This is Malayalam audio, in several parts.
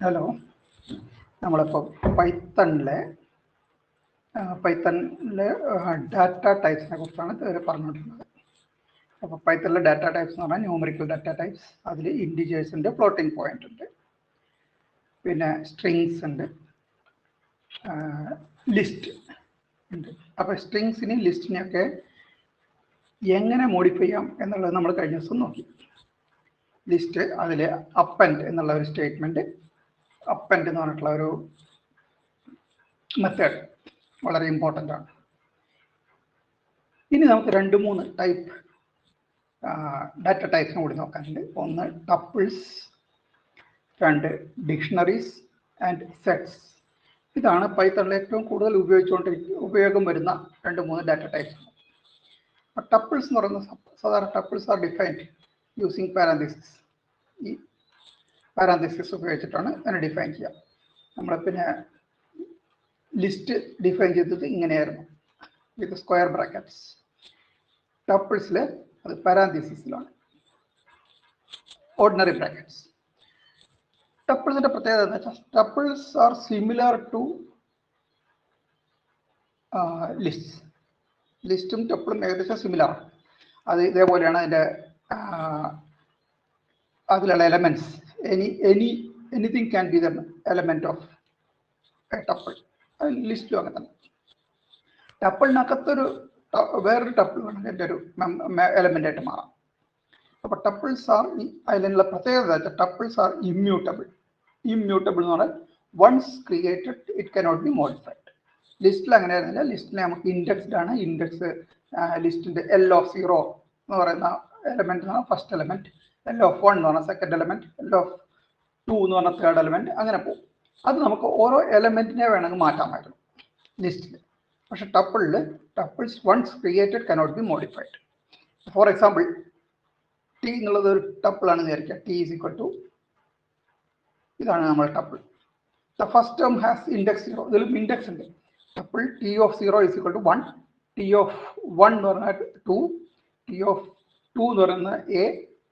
ഹലോ, നമ്മളിപ്പോൾ പൈത്തണിലെ ഡാറ്റ ടൈപ്സിനെ കുറിച്ചാണ് ഇതുവരെ പറഞ്ഞുകൊണ്ടിരുന്നത്. അപ്പോൾ പൈത്തണിലെ ഡാറ്റ ടൈപ്സ് എന്ന് പറഞ്ഞാൽ ന്യൂമറിക്കൽ ഡാറ്റ ടൈപ്സ്. അതിൽ ഇൻഡിജേഴ്സ് ഉണ്ട്, ഫ്ലോട്ടിംഗ് പോയിന്റ് ഉണ്ട്, പിന്നെ സ്ട്രിങ്സ് ഉണ്ട്, ലിസ്റ്റ് ഉണ്ട്. അപ്പോൾ സ്ട്രിങ്സിനെയും ലിസ്റ്റിനെയൊക്കെ എങ്ങനെ മോഡിഫൈ ചെയ്യാം എന്നുള്ളത് നമ്മൾ കഴിഞ്ഞ ദിവസം നോക്കി. ലിസ്റ്റ് അതിൽ അപ്പൻഡ് എന്നുള്ള ഒരു സ്റ്റേറ്റ്മെന്റ്, അപ്പൻഡ് എന്ന് പറഞ്ഞിട്ടുള്ള ഒരു മെത്തേഡ് വളരെ ഇമ്പോർട്ടൻ്റ് ആണ്. ഇനി നമുക്ക് 2-3 ടൈപ്പ് ഡാറ്റ ടൈപ്സിനെ കൂടി നോക്കാനുണ്ട്. ഒന്ന് ടപ്പിൾസ്, 2 ഡിക്ഷണറീസ് ആൻഡ് സെറ്റ്സ്. ഇതാണ് പൈത്തണിൽ ഏറ്റവും കൂടുതൽ ഉപയോഗം വരുന്ന 2-3 ഡാറ്റ ടൈപ്സ്. ടപ്പിൾസ് എന്ന് പറയുന്ന സാധാരണ tuples are defined using parenthesis. ഈ പാരാന്തസിസ് ഉപയോഗിച്ചിട്ടാണ് അതിനെ ഡിഫൈൻ ചെയ്യുക. നമ്മൾ പിന്നെ ലിസ്റ്റ് ഡിഫൈൻ ചെയ്തത് ഇങ്ങനെയായിരുന്നു, വിത്ത് സ്ക്വയർ ബ്രാക്കറ്റ്സ്. ടപ്പിൾസിൽ അത് പാരാന്തസിസിലാണ്, ഓർഡിനറി ബ്രാക്കറ്റ്സ്. ടപ്പിൾസിന്റെ പ്രത്യേകത എന്ന് വെച്ചാൽ tuples are similar to list. ലിസ്റ്റും ടപ്പിളും ഏകദേശം സിമിലറാണ്. അത് ഇതേപോലെയാണ് അതിലുള്ള elements. Anything can be the element of a tuple. ലിസ്റ്റിലും അങ്ങനെ തന്നെ. ടപ്പിളിനകത്തൊരു വേറൊരു ടപ്പിൾ വേണമെങ്കിൽ എൻ്റെ ഒരു എലമെന്റ് ആയിട്ട് മാറാം. അപ്പോൾ ടപ്പിൾസ് ആർ, അതിലുള്ള പ്രത്യേകത ടപ്പിൾസ് ആർ ഇമ്മ്യൂട്ടബിൾ. ഇമ്മ്യൂട്ടബിൾ എന്ന് പറഞ്ഞാൽ once created it cannot be modified. ലിസ്റ്റിൽ അങ്ങനെ ആയിരുന്നില്ല. ലിസ്റ്റിൽ നമുക്ക് ഇൻഡെക്സ്ഡ് ആണ്. ഇൻഡെക്സ് ലിസ്റ്റിന്റെ L(0) എന്ന് പറയുന്ന എലമെന്റ് എന്ന് പറഞ്ഞാൽ ഫസ്റ്റ് എലമെന്റ്, L(1) എന്ന് പറഞ്ഞാൽ സെക്കൻഡ് എലമെന്റ്, L(2) എന്ന് പറഞ്ഞാൽ തേർഡ് എലമെന്റ്, അങ്ങനെ പോകും. അത് നമുക്ക് ഓരോ എലമെന്റിനെ വേണമെങ്കിൽ മാറ്റാമായിരുന്നു ലിസ്റ്റിൽ. പക്ഷെ tuples once created cannot be modified. For example, T എന്നുള്ളത് ഒരു ടപ്പിൾ ആണെന്ന് വിചാരിക്കുക. ടി ഈസ് ഈക്വൽ ടു, ഇതാണ് നമ്മുടെ tuple. The first term has index 0. ഇതിലും ഇൻഡെക്സ് ഉണ്ട്. Tuple T(0) is equal to 1, T(1) എന്ന് പറഞ്ഞാൽ 2, T(2) എന്ന് പറയുന്നത് A,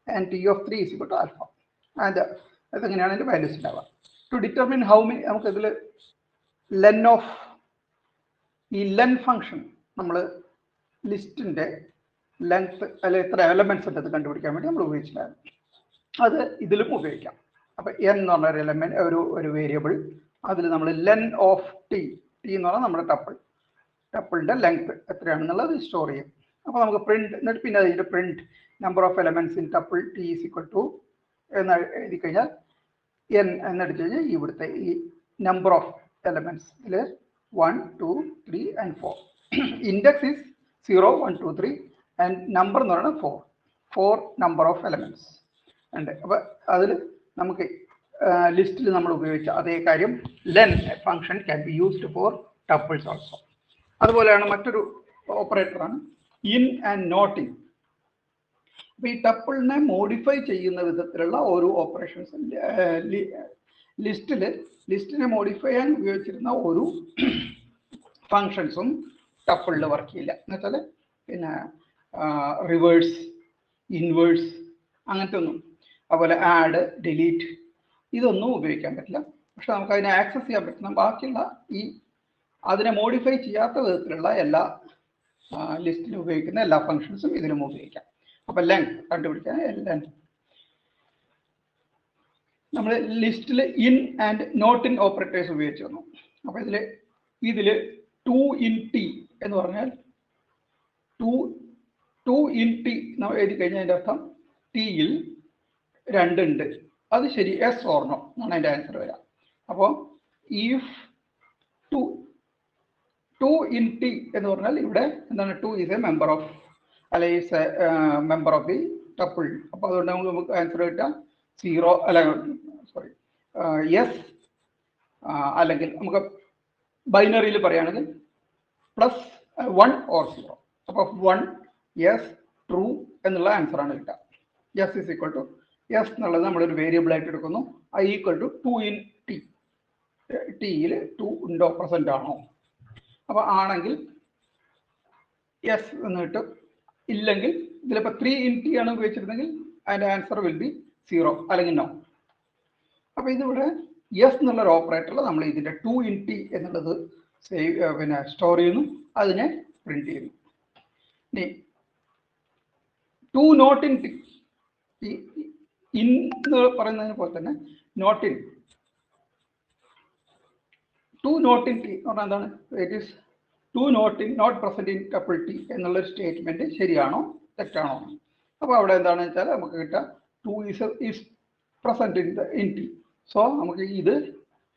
and T(3) is equal to alpha. And അതെങ്ങനെയാണ് അതിൻ്റെ വാല്യൂസ് ഉണ്ടാവുക. ടു ഡിറ്റർമിൻ ഹൗ മെനി, നമുക്ക് ഇതിൽ ലെൻ ഓഫ്, ഈ ലെൻ ഫംഗ്ഷൻ നമ്മൾ ലിസ്റ്റിന്റെ ലെങ്ത് അല്ലെ എത്ര എലമെന്റ്സ് ഉണ്ടെന്ന് കണ്ടുപിടിക്കാൻ വേണ്ടി നമ്മൾ ഉപയോഗിച്ചിട്ടുണ്ടായിരുന്നു. അത് ഇതിലും ഉപയോഗിക്കാം. അപ്പൊ n എന്ന് പറഞ്ഞ ഒരു എലമെന്റ്, ഒരു വേരിയബിൾ, അതിൽ നമ്മൾ ലെൻ ഓഫ് ടി എന്ന് പറഞ്ഞാൽ നമ്മുടെ ടപ്പിളിന്റെ ലെങ്ത് എത്രയാണെന്നുള്ളത് സ്റ്റോർ ചെയ്യും. അപ്പൊ നമുക്ക് പ്രിന്റ്, എന്നിട്ട് പിന്നെ അതിന്റെ print number of elements in tuple T is equal to എന്ന് എഴുതി കഴിഞ്ഞാൽ n എന്നെടുത്ത് കഴിഞ്ഞാൽ ഇവിടുത്തെ ഈ നമ്പർ ഓഫ് എലമെന്റ്സ് ഇതിൽ 1, 2, 3 and 4. Index is 0, 1, 2, 3 and number എന്ന് പറയുന്നത് 4 നമ്പർ ഓഫ് എലമെന്റ്സ് ഉണ്ട്. അപ്പൊ അതിൽ നമുക്ക് ലിസ്റ്റിൽ നമ്മൾ ഉപയോഗിച്ച അതേ കാര്യം len function can be used for tuples also. അതുപോലെയാണ് മറ്റൊരു ഓപ്പറേറ്ററാണ് ഇൻ ആൻഡ് നോട്ട് ഇൻ. അപ്പൊ ഈ ടപ്പിളിനെ മോഡിഫൈ ചെയ്യുന്ന വിധത്തിലുള്ള ഓരോ ഓപ്പറേഷൻസ് ലിസ്റ്റിനെ മോഡിഫൈ ചെയ്യാൻ ഉപയോഗിച്ചിരുന്ന ഒരു ഫങ്ഷൻസും ടപ്പിളിൽ വർക്ക് ചെയ്യില്ല. എന്നുവെച്ചാൽ പിന്നെ റിവേഴ്സ്, ഇൻവേഴ്സ്, അങ്ങനത്തെ ഒന്നും, അതുപോലെ ആഡ്, ഡിലീറ്റ്, ഇതൊന്നും ഉപയോഗിക്കാൻ പറ്റില്ല. പക്ഷെ നമുക്ക് അതിനെ ആക്സസ് ചെയ്യാൻ പറ്റുന്ന ബാക്കിയുള്ള ഈ അതിനെ മോഡിഫൈ ചെയ്യാത്ത വിധത്തിലുള്ള എല്ലാ ലിസ്റ്റിൽ ഉപയോഗിക്കുന്ന എല്ലാ ഫങ്ഷൻസും ഇതിലും ഉപയോഗിക്കാം. അപ്പൊ ലെങ്ത് കണ്ടുപിടിക്കാൻ ലെങ്ത് നമ്മൾ ലിസ്റ്റിൽ in and not in operators ഉപയോഗിച്ചു വന്നു. അപ്പൊ ഇതില് 2 in t എന്ന് പറഞ്ഞാൽ 2 in t എഴുതി കഴിഞ്ഞാൽ അതിന്റെ അർത്ഥം ടിയിൽ 2 ഉണ്ട്. അത് ശരി, എസ് ഓർ നോ എന്നാണ് അതിന്റെ ആൻസർ വരാം. അപ്പോൾ ഇഫ് 2 in t എന്ന് പറഞ്ഞാൽ ഇവിടെ എന്താണ്, 2 ഈസ് എ മെമ്പർ ഓഫ്, അല്ലെ is A member of the tuple. അപ്പൊ അതുകൊണ്ട് നമുക്ക് ആൻസർ കിട്ടാം 0, അല്ല സോറി യെസ്, അല്ലെങ്കിൽ നമുക്ക് ബൈനറിയിൽ പറയുകയാണെങ്കിൽ +1 or 0. അപ്പോൾ 1 യെസ് ട്രൂ എന്നുള്ള ആൻസറാണ് കിട്ടുക. Yes is equal to, yes എന്നുള്ളത് നമ്മളൊരു വേരിയബിൾ ആയിട്ട് എടുക്കുന്നു. I equal to 2 in t, ടിയിൽ 2 ഉണ്ടോ, പ്രസന്റ് ആണോ. അപ്പൊ ആണെങ്കിൽ യെസ് എന്ന് കിട്ടും. ഇല്ലെങ്കിൽ ഇതിലിപ്പോൾ 3 in t ആണ് ഉപയോഗിച്ചിരുന്നെങ്കിൽ അതിന്റെ ആൻസർ വിൽ ബി 0 അല്ലെങ്കിൽ നോ. അപ്പൊ ഇതിവിടെ യെസ് എന്നുള്ളൊരു ഓപ്പറേറ്ററിൽ നമ്മൾ ഇതിൻ്റെ 2 ഇൻ ടി എന്നുള്ളത് സ്റ്റോർ ചെയ്യുന്നു, അതിനെ പ്രിന്റ് ചെയ്യുന്നു. ഇനി 2 നോട്ട് ഇൻ ടി, ഇൻ എന്ന് പറയുന്നതിനെ പോലെ തന്നെ not in 2 not in T എന്ന് പറഞ്ഞാൽ എന്താണ്? It is 2 not present in tuple T എന്നുള്ളൊരു സ്റ്റേറ്റ്മെന്റ് ശരിയാണോ തെറ്റാണോ? അപ്പോൾ അവിടെ എന്താണെന്ന് വെച്ചാൽ നമുക്ക് കിട്ടുക 2 is present in T. So നമുക്ക്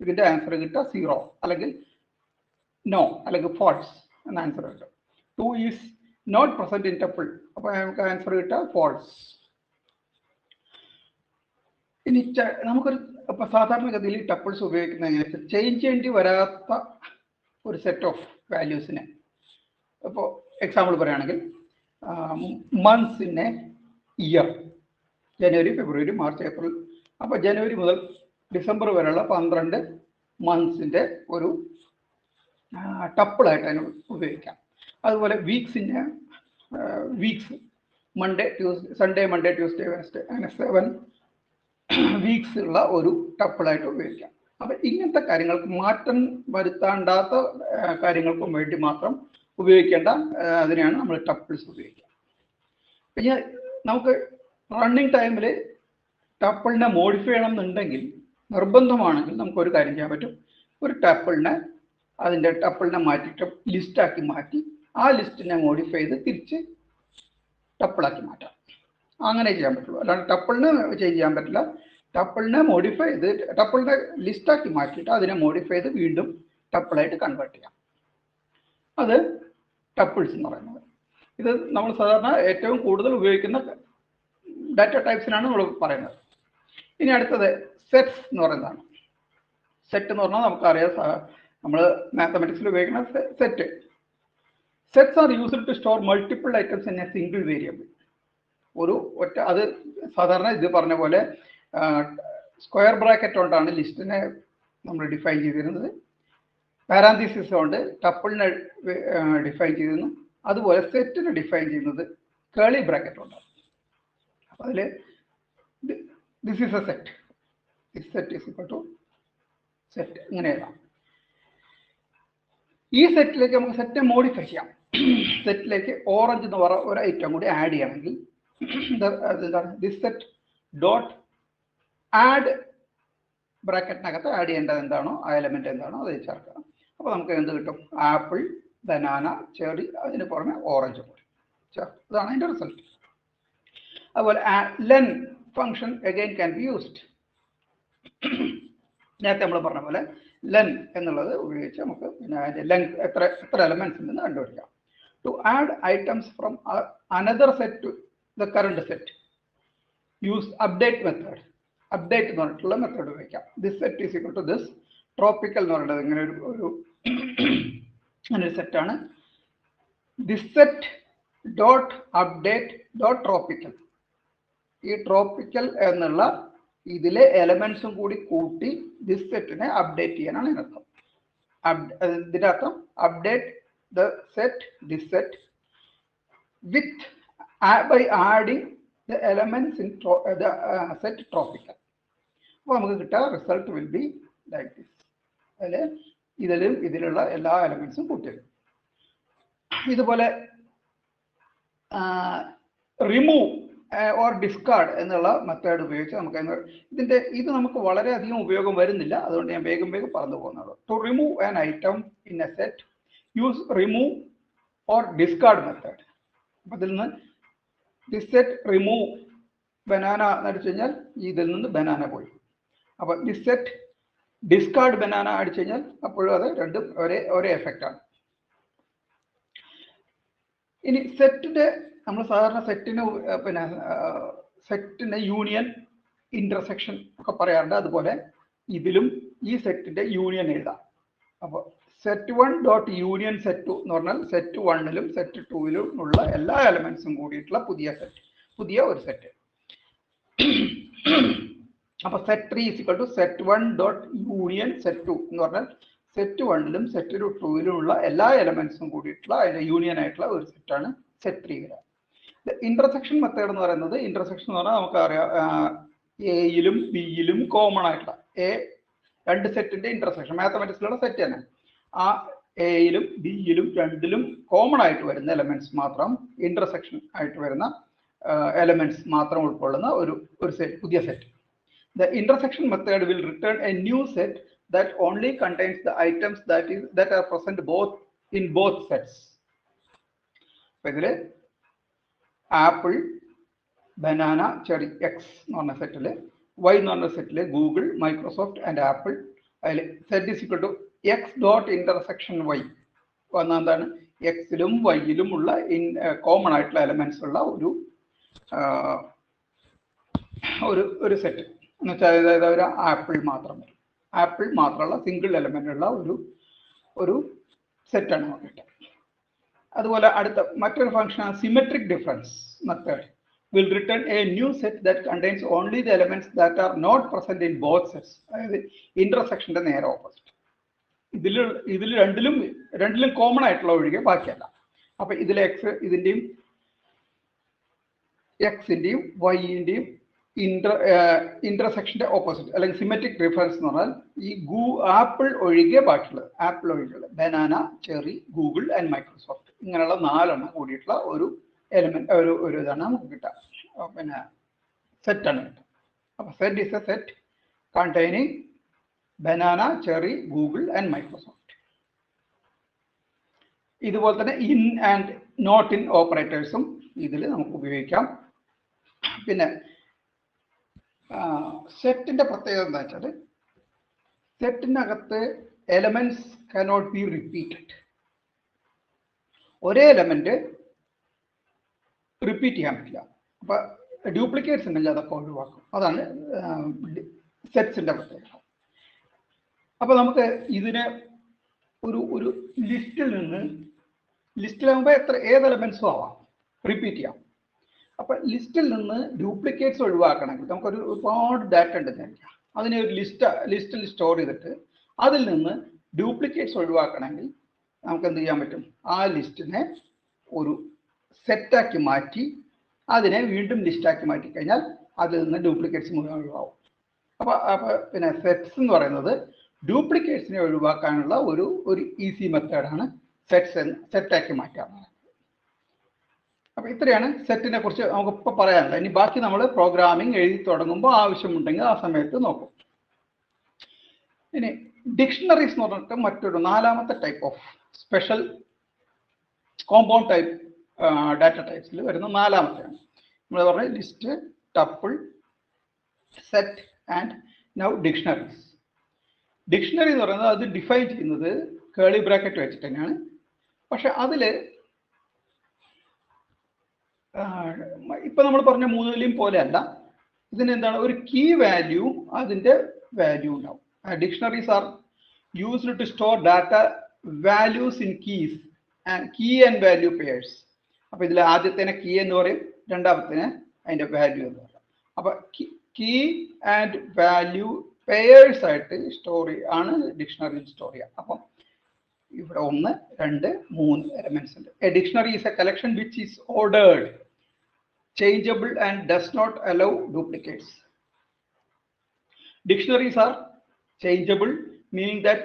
ഇതിന്റെ ആൻസർ കിട്ടുക 0 അല്ലെങ്കിൽ നോ അല്ലെങ്കിൽ ഫോൾസ് എന്ന ആൻസർ കിട്ടും. 2 is not present in tuple, അപ്പോൾ നമുക്ക് ആൻസർ കിട്ടുക ഫോൾസ്. ഇനി നമുക്കൊരു ഇപ്പൊ സാധാരണഗതിയിൽ ടപ്പിൾസ് ഉപയോഗിക്കുന്ന എങ്ങനെ ചേഞ്ച് ചെയ്യേണ്ടി വരാത്ത ഒരു സെറ്റ് ഓഫ് വാല്യൂസിനെ, ഇപ്പോൾ എക്സാമ്പിൾ പറയുകയാണെങ്കിൽ മന്ത്സിനെ ഇയർ, ജനുവരി, ഫെബ്രുവരി, മാർച്ച്, ഏപ്രിൽ, അപ്പോൾ ജനുവരി മുതൽ ഡിസംബർ വരെയുള്ള 12 മന്ത്സിൻ്റെ ഒരു ടപ്പിളായിട്ട് അതിന് ഉപയോഗിക്കാം. അതുപോലെ വീക്സിനെ weeks Sunday, Monday, Tuesday, Wednesday, അങ്ങനെ 7 വീക്സ് ഉള്ള ഒരു ടപ്പിളായിട്ട് ഉപയോഗിക്കാം. അപ്പം ഇങ്ങനത്തെ കാര്യങ്ങൾക്ക് മാറ്റം വരുത്താണ്ടാത്ത കാര്യങ്ങൾക്കും വേണ്ടി മാത്രം ഉപയോഗിക്കേണ്ട അതിനെയാണ് നമ്മൾ ടപ്പിൾസ് ഉപയോഗിക്കുക. പിന്നെ നമുക്ക് റണ്ണിങ് ടൈമിൽ ടപ്പിളിനെ മോഡിഫൈ ചെയ്യണം എന്നുണ്ടെങ്കിൽ, നിർബന്ധമാണെങ്കിൽ നമുക്കൊരു കാര്യം ചെയ്യാൻ പറ്റും. ഒരു അതിൻ്റെ ടപ്പിളിനെ മാറ്റിയിട്ട് ലിസ്റ്റാക്കി മാറ്റി ആ ലിസ്റ്റിനെ മോഡിഫൈ ചെയ്ത് തിരിച്ച് ടപ്പിളാക്കി മാറ്റാം. അങ്ങനെ ചെയ്യാൻ പറ്റുള്ളൂ. അല്ലാണ്ട് ടപ്പിളിനെ ചേഞ്ച് ചെയ്യാൻ പറ്റില്ല. ടപ്പിളിനെ മോഡിഫൈ ചെയ്ത് ടപ്പിളിനെ ലിസ്റ്റാക്കി മാറ്റിയിട്ട് അതിനെ മോഡിഫൈ ചെയ്ത് വീണ്ടും ടപ്പിളായിട്ട് കൺവേർട്ട് ചെയ്യാം. അത് ടപ്പിൾസ് എന്ന് പറയുന്നത്. ഇത് നമ്മൾ സാധാരണ ഏറ്റവും കൂടുതൽ ഉപയോഗിക്കുന്ന ഡാറ്റ ടൈപ്സിനാണ് നമ്മൾ പറയുന്നത്. ഇനി അടുത്തത് സെറ്റ്സ് എന്ന് പറയുന്നതാണ്. സെറ്റ് എന്ന് പറഞ്ഞാൽ നമുക്കറിയാം, നമ്മൾ മാത്തമാറ്റിക്സിൽ ഉപയോഗിക്കുന്ന set. Sets are used to store multiple items in a single variable. അത് സാധാരണ ഇത് പറഞ്ഞ പോലെ സ്ക്വയർ ബ്രാക്കറ്റ് കൊണ്ടാണ് ലിസ്റ്റിനെ നമ്മൾ ഡിഫൈൻ ചെയ്തിരുന്നത്. പാരാന്തീസിസ് കൊണ്ട് ടപ്പിളിനെ ഡിഫൈൻ ചെയ്തിരുന്നു. അതുപോലെ സെറ്റിനെ ഡിഫൈൻ ചെയ്യുന്നത് കേളി ബ്രാക്കറ്റ് കൊണ്ടാണ്. അപ്പോൾ അതിൽ this is a set, this set is equal to set, ഇങ്ങനെ എഴുതാം. ഈ സെറ്റിലേക്ക് നമുക്ക് സെറ്റ് മോഡിഫൈ ചെയ്യാം. സെറ്റിലേക്ക് ഓറഞ്ച് എന്ന് പറയുന്ന ഒരു ഐറ്റം കൂടി ആഡ് ചെയ്യണമെങ്കിൽ ദിസ് സെറ്റ് ഡോട്ട് ആഡ് ബ്രാക്കറ്റിനകത്ത് ആഡ് ചെയ്യേണ്ടത് എന്താണോ ആ എലമെന്റ് എന്താണോ അത് ചേർക്കുക. അപ്പോൾ നമുക്ക് എന്ത് കിട്ടും? ആപ്പിൾ, ബനാന, ചെറി, അതിന് പുറമെ ഓറഞ്ച് കൂടി ചേർക്കും. ഇതാണ് അതിൻ്റെ റിസൾട്ട്. അതുപോലെ len function again can be used. നേരത്തെ നമ്മൾ പറഞ്ഞ പോലെ ലെൻ എന്നുള്ളത് ഉപയോഗിച്ച് നമുക്ക് പിന്നെ അതിൻ്റെ ലെങ്ത് എത്ര എലമെന്റ്സ് ഉണ്ടെന്ന് കണ്ടുപിടിക്കാം. To add items from another set to the current set use update method. Update എന്ന് പറഞ്ഞിട്ടുള്ള മെത്തേഡ് ഉപയോഗിക്കാം. This set is equal to this. Tropical എന്ന് പറയുന്നത് ഇങ്ങനെ ഒരു സെറ്റാണ്. This set dot update dot tropical. ഈ ട്രോപ്പിക്കൽ എന്നുള്ള ഇതിലെ എലമെന്റ്സും കൂടി കൂട്ടി ദിസ് സെറ്റിനെ അപ്ഡേറ്റ് ചെയ്യാനാണ് ഇതിനർത്ഥം. ഇതിൻ്റെ അർത്ഥം update the set this set with by adding the elements in the set tropical. അപ്പോൾ നമുക്ക് കിട്ടുക result will be like this. അതിൽ ഇതിലുള്ള എല്ലാ എലമെന്റ്സും കൂട്ടിയത്. ഇതുപോലെ റിമൂവ് ഓർ ഡിസ്കാർഡ് എന്നുള്ള മെത്തേഡ് ഉപയോഗിച്ച് നമുക്ക് ഇത് നമുക്ക് വളരെയധികം ഉപയോഗം വരുന്നില്ല, അതുകൊണ്ട് ഞാൻ വേഗം പറഞ്ഞു പോകുന്നത്. To remove an item in a set use remove or discard method. അപ്പോൾ ഇതിൽ നിന്ന് ദിസ് സെറ്റ് റിമൂവ് ബനാന എന്ന് അടിച്ചു കഴിഞ്ഞാൽ ഇതിൽ നിന്ന് ബനാന പോയി. അപ്പോൾ ദിസ് സെറ്റ് ഡിസ്കാർഡ് ബനാന അടിച്ചു കഴിഞ്ഞാൽ അപ്പോഴും അത് രണ്ടും ഒരേ എഫക്റ്റാണ്. ഇനി നമ്മൾ സാധാരണ സെറ്റിന് യൂണിയൻ, ഇന്റർസെക്ഷൻ ഒക്കെ പറയാറുണ്ട്. അതുപോലെ ഇതിലും ഈ സെറ്റിന്റെ യൂണിയൻ എഴുതാം. അപ്പോൾ സെറ്റ് 1 ഡോട്ട് യൂണിയൻ സെറ്റ് 2 എന്ന് പറഞ്ഞാൽ സെറ്റ് 1ലും സെറ്റ് 2ലും ഉള്ള എല്ലാ എലമെന്റ്സും കൂടിയിട്ടുള്ള പുതിയ ഒരു സെറ്റ്. അപ്പൊ set 3 is equal to set 1 dot union set 2 എന്ന് പറഞ്ഞാൽ സെറ്റ് 1ലും സെറ്റ് 2ലും ഉള്ള എല്ലാ എലമെന്റ്സും കൂടിയിട്ടുള്ള അതിന്റെ യൂണിയൻ ആയിട്ടുള്ള ഒരു സെറ്റാണ് സെറ്റ് 3 വരെ. ഇന്റർസെക്ഷൻ മെത്തേഡ് എന്ന് പറയുന്നത്, ഇന്റർസെക്ഷൻ എന്ന് പറഞ്ഞാൽ നമുക്കറിയാം എയിലും ബിയിലും കോമൺ ആയിട്ടുള്ള രണ്ട് സെറ്റിന്റെ ഇന്റർസെക്ഷൻ മാത്തമാറ്റിക്സിലുള്ള സെറ്റ് തന്നെ. ആ എയിലും ബിയിലും രണ്ടിലും കോമൺ ആയിട്ട് വരുന്ന എലമെന്റ്സ് മാത്രം ഇന്റർസെക്ഷൻ ആയിട്ട് വരുന്ന എലമെന്റ്സ് മാത്രം ഉൾക്കൊള്ളുന്ന ഒരു സെറ്റ്, പുതിയ set. The intersection method will return a new set that only contains the items that are present in both sets. അപ്പോൾ ഇതിൽ ആപ്പിൾ, ബനാന, ചെറി, എക്സ് എന്ന് പറഞ്ഞ സെറ്റിൽ, വൈ എന്ന് പറഞ്ഞ സെറ്റിൽ ഗൂഗിൾ, മൈക്രോസോഫ്റ്റ് ആൻഡ് ആപ്പിൾ. അതിൽ set is equal to X dot intersection Y വന്ന എന്താണ്, എക്സിലും വൈയിലും ഉള്ള കോമൺ ആയിട്ടുള്ള എലമെന്റ്സ് ഉള്ള ഒരു സെറ്റ് എന്ന് വെച്ചാൽ അതായത് ഒരു ആപ്പിൾ മാത്രമുള്ള സിംഗിൾ എലമെന്റ് ഉള്ള ഒരു സെറ്റാണ് നമുക്ക് കിട്ടുക. അതുപോലെ അടുത്ത മറ്റൊരു function symmetric difference method will return a new set that contains only the elements that are not present in both sets. അതായത് ഇന്റർസെക്ഷന്റെ നേരെ ഓപ്പോസിറ്റ്. ഇതിൽ രണ്ടിലും കോമൺ ആയിട്ടുള്ള ഒഴികെ ബാക്കിയല്ല. അപ്പൊ ഇതിലെ എക്സിന്റെയും വൈന്റെയും ഇന്റർസെക്ഷന്റെ ഓപ്പോസിറ്റ് അല്ലെങ്കിൽ സിമെട്രിക് ഡിഫറൻസ് എന്ന് പറഞ്ഞാൽ ഈ ആപ്പിൾ ഒഴികെ ബാക്കിയുള്ളത് banana, cherry, Google and Microsoft ഇങ്ങനെയുള്ള 4 എണ്ണം കൂടിയിട്ടുള്ള ഒരു എലമെന്റ് ഒരു ഇതാണ് നമുക്ക് കിട്ടുക, പിന്നെ സെറ്റാണ് കിട്ടുക. അപ്പൊ set is a set containing banana, cherry, Google and Microsoft. ഇതുപോലെ തന്നെ ഇൻ ആൻഡ് നോട്ട് ഇൻ ഓപ്പറേറ്റേഴ്സും ഇതിൽ നമുക്ക് ഉപയോഗിക്കാം. പിന്നെ സെറ്റിന്റെ പ്രത്യേകത എന്താ വെച്ചാൽ സെറ്റിനകത്ത് എലമെന്റ്സ് കനോട്ട് ബി റിപ്പീറ്റഡ്. ഒരേ എലമെന്റ് റിപ്പീറ്റ് ചെയ്യാൻ പറ്റില്ല. അപ്പൊ ഡ്യൂപ്ലിക്കേറ്റ്സ് ഉണ്ടെങ്കിൽ അതൊക്കെ ഒഴിവാക്കും. അതാണ് സെറ്റ്സിന്റെ പ്രത്യേകത. അപ്പൊ നമുക്ക് ഇതിനെ ഒരു ലിസ്റ്റിലാകുമ്പോൾ ഏത് എലമെന്റ്സും ആവാം, റിപ്പീറ്റ് ചെയ്യാം. അപ്പൊ ലിസ്റ്റിൽ നിന്ന് ഡ്യൂപ്ലിക്കേറ്റ്സ് ഒഴിവാക്കണമെങ്കിൽ നമുക്കൊരു ഒരുപാട് ഡാറ്റ ഉണ്ടെന്ന് അതിനെ ഒരു ലിസ്റ്റിൽ സ്റ്റോർ ചെയ്തിട്ട് അതിൽ നിന്ന് ഡ്യൂപ്ലിക്കേറ്റ്സ് ഒഴിവാക്കണമെങ്കിൽ നമുക്ക് എന്ത് ചെയ്യാൻ പറ്റും, ആ ലിസ്റ്റിനെ ഒരു സെറ്റാക്കി മാറ്റി അതിനെ വീണ്ടും ലിസ്റ്റാക്കി മാറ്റി കഴിഞ്ഞാൽ അതിൽ നിന്ന് ഡ്യൂപ്ലിക്കേറ്റ്സ് മുഴുവൻ ഒഴിവാകും. അപ്പൊ പിന്നെ സെറ്റ്സ് എന്ന് പറയുന്നത് ഡ്യൂപ്ലിക്കേറ്റ്സിനെ ഒഴിവാക്കാനുള്ള ഒരു ഈസി മെത്തേഡാണ് സെറ്റാക്കി മാറ്റാൻ. അപ്പൊ ഇത്രയാണ് സെറ്റിനെ കുറിച്ച് നമുക്കിപ്പോൾ പറയാനുള്ളത്. ഇനി ബാക്കി നമ്മൾ പ്രോഗ്രാമിംഗ് എഴുതി തുടങ്ങുമ്പോൾ ആവശ്യമുണ്ടെങ്കിൽ ആ സമയത്ത് നോക്കും. ഇനി ഡിക്ഷണറീസ് എന്ന് പറഞ്ഞിട്ട് മറ്റൊരു 4ാമത്തെ type of special compound type data ടൈപ്സിൽ വരുന്ന 4ാമത്തെയാണ്. നമ്മൾ പറഞ്ഞ list, tuple, set and now dictionaries. Dictionary എന്ന് പറയുന്നത് അത് ഡിഫൈൻ ചെയ്യുന്നത് കേളി ബ്രാക്കറ്റ് വെച്ചിട്ട് തന്നെയാണ്. പക്ഷെ അതില് ഇപ്പൊ നമ്മൾ പറഞ്ഞ 3ലെയും പോലെ അല്ല. ഇതിനെന്താണ്, ഒരു കീ വാല്യൂവും അതിന്റെ വാല്യൂ ഉണ്ടാവും. Dictionaries are used to store data values in keys key and value pairs. അപ്പൊ ഇതിൽ ആദ്യത്തേനെ കീ എന്ന് പറയും, രണ്ടാമത്തേനെ അതിന്റെ വാല്യൂ എന്ന് പറയും. അപ്പൊ കീ ആൻഡ് വാല്യൂ പെയർസ് ആയിട്ട് ആണ് ഡിക്ഷണറി സ്റ്റോർ ചെയ്യുക. അപ്പം ഇവിടെ 1, 2, 3 എലമെന്റ്സ് ഉണ്ട്. A dictionary is A collection which is ordered, changeable and does not allow duplicates. Dictionaries are changeable, meaning that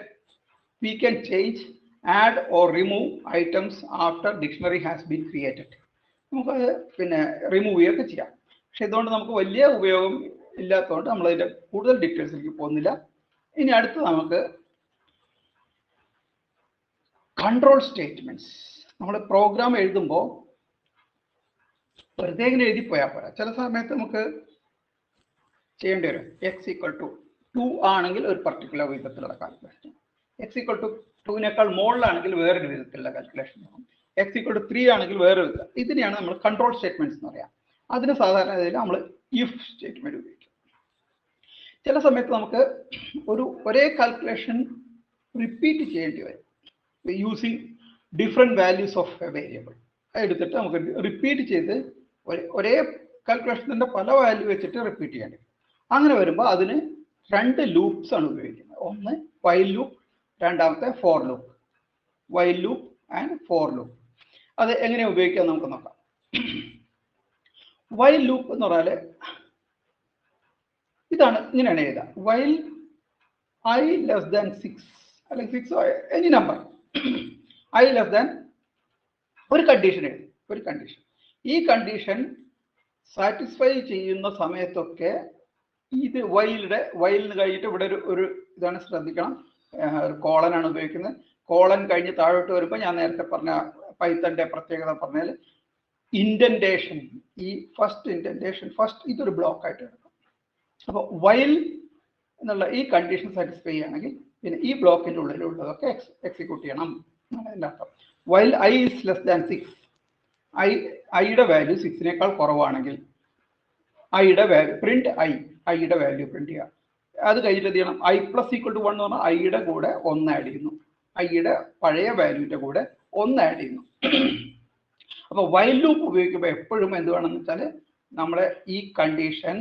we can change, add or remove items after dictionary has been created. നമുക്ക് പിന്നെ റിമൂവ് ചെയ്യൊക്കെ ചെയ്യാം. പക്ഷെ ഇതുകൊണ്ട് നമുക്ക് വലിയ ഉപയോഗം ഇല്ലാത്തതുകൊണ്ട് നമ്മൾ അതിന്റെ കൂടുതൽ ഡീറ്റെയിൽസിലേക്ക് പോകുന്നില്ല. ഇനി അടുത്ത് നമുക്ക് കൺട്രോൾ സ്റ്റേറ്റ്മെന്റ്സ്. നമ്മൾ പ്രോഗ്രാം എഴുതുമ്പോൾ വെറുതെ ഇങ്ങനെ എഴുതി പോയാൽ പോരാ. ചില സമയത്ത് നമുക്ക് ചെയ്യേണ്ടി വരും. x=2 ആണെങ്കിൽ ഒരു പർട്ടിക്കുലർ വിധത്തിലുള്ള കാൽക്കുലേഷൻ, x=2 മുകളിലാണെങ്കിൽ വേറൊരു വിധത്തിലുള്ള കാൽക്കുലേഷൻ, x=3 ആണെങ്കിൽ വേറൊരു വിധം. ഇതിനെയാണ് നമ്മൾ കൺട്രോൾ സ്റ്റേറ്റ്മെന്റ്സ് എന്ന് പറയാം. അതിന് സാധാരണ രീതിയിൽ നമ്മൾ ഇഫ് സ്റ്റേറ്റ്മെന്റ് ഉപയോഗിക്കും. ചില സമയത്ത് നമുക്ക് ഒരേ കാൽക്കുലേഷൻ റിപ്പീറ്റ് ചെയ്യേണ്ടി വരും using different values of A variable. എടുത്തിട്ട് നമുക്ക് റിപ്പീറ്റ് ചെയ്ത് ഒരേ കാൽക്കുലേഷൻ്റെ പല വാല്യൂ വെച്ചിട്ട് റിപ്പീറ്റ് ചെയ്യേണ്ടി വരും. അങ്ങനെ വരുമ്പോൾ അതിന് 2 ലൂപ്സ് ആണ് ഉപയോഗിക്കുന്നത്. ഒന്ന് വൈൽ ലൂപ്പ്, രണ്ടാമത്തെ for loop. While loop and for loop. അത് എങ്ങനെ ഉപയോഗിക്കാം നമുക്ക് നോക്കാം. വൈൽ ലൂപ്പ് എന്ന് പറഞ്ഞാൽ ഇതാണ്, ഇങ്ങനെയാണ് എഴുതുക. വൈൽ I less than 6 അല്ലെങ്കിൽ 6 any number I less than ഒരു കണ്ടീഷൻ എഴുതി, ഒരു കണ്ടീഷൻ. ഈ കണ്ടീഷൻ സാറ്റിസ്ഫൈ ചെയ്യുന്ന സമയത്തൊക്കെ ഇത് വൈലിന് കഴിഞ്ഞിട്ട് ഇവിടെ ഒരു ഇതാണ് ശ്രദ്ധിക്കണം, ഒരു കോളനാണ് ഉപയോഗിക്കുന്നത്. കോളൻ കഴിഞ്ഞ് താഴോട്ട് വരുമ്പോൾ ഞാൻ നേരത്തെ പറഞ്ഞ പൈത്തന്റെ പ്രത്യേകത പറഞ്ഞാൽ ഇൻഡന്റേഷൻ, ഈ ഫസ്റ്റ് ഇൻഡന്റേഷൻ ഫസ്റ്റ് ഇതൊരു ബ്ലോക്ക് ആയിട്ട് എടുക്കും. അപ്പോൾ വൈൽ എന്നുള്ള ഈ കണ്ടീഷൻ സാറ്റിസ്ഫൈ ചെയ്യുകയാണെങ്കിൽ പിന്നെ ഈ ബ്ലോക്കിന്റെ ഉള്ളിലുള്ളതൊക്കെ എക്സിക്യൂട്ട് ചെയ്യണം എന്നതിൻ്റെ അർത്ഥം. While I is less than 6, ഐയുടെ വാല്യൂ 6നേക്കാൾ കുറവാണെങ്കിൽ ഐയുടെ വാല്യൂ പ്രിന്റ് ഐയുടെ വാല്യൂ പ്രിന്റ് ചെയ്യുക. അത് കഴിഞ്ഞിട്ട് എന്ത് ചെയ്യണം, I + = 1 എന്ന് പറഞ്ഞാൽ ഐയുടെ കൂടെ 1 ആഡ് ചെയ്യുന്നു, ഐയുടെ പഴയ വാല്യൂന്റെ കൂടെ 1 ആഡ് ചെയ്യുന്നു. അപ്പോൾ വൈൽ ലൂപ്പ് ഉപയോഗിക്കുമ്പോൾ എപ്പോഴും എന്ത് വേണമെന്ന് വെച്ചാൽ നമ്മുടെ ഈ കണ്ടീഷൻ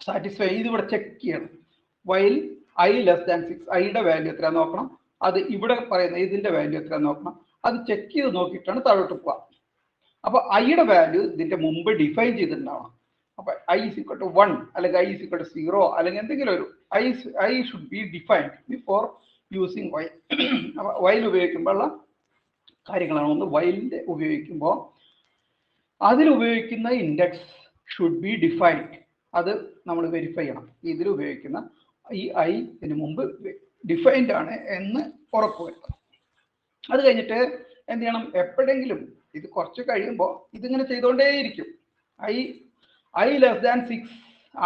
സാറ്റിസ്ഫൈ ചെയ്ത് ഇവിടെ ചെക്ക് ചെയ്യണം. വൈൽ I less than 6, ഐയുടെ വാല്യൂ എത്ര നോക്കണം, അത് ഇവിടെ പറയുന്ന ഇതിന്റെ വാല്യൂ എത്ര നോക്കണം, അത് ചെക്ക് ചെയ്ത് നോക്കിയിട്ടാണ് താഴോട്ട് പോവുക. അപ്പൊ ഐയുടെ വാല്യൂ ഇതിന്റെ മുമ്പ് ഡിഫൈൻ ചെയ്തിട്ടുണ്ടാവണം. അപ്പൊ I = 1 അല്ലെങ്കിൽ I = 0 അല്ലെങ്കിൽ എന്തെങ്കിലും ഒരു I should be defined before using while. അപ്പൊ വൈൽ ഉപയോഗിക്കുമ്പോഴുള്ള കാര്യങ്ങളാണ്. ഒന്ന്, വൈലിന്റെ ഉപയോഗിക്കുമ്പോൾ അതിലുപയോഗിക്കുന്ന ഇൻഡെക്സ് ഷുഡ് ബി ഡിഫൈൻഡ്, അത് നമ്മൾ വെരിഫൈ ചെയ്യണം. ഇതിൽ ഉപയോഗിക്കുന്ന ഈ ഐ ഇതിന് മുമ്പ് ഡിഫൈൻഡ് ആണ് എന്ന് ഉറപ്പുവരുത്തണം. അത് കഴിഞ്ഞിട്ട് എന്ത് ചെയ്യണം, എപ്പോഴെങ്കിലും ഇത് കുറച്ച് കഴിയുമ്പോൾ ഇതിങ്ങനെ ചെയ്തുകൊണ്ടേയിരിക്കും. I less than 6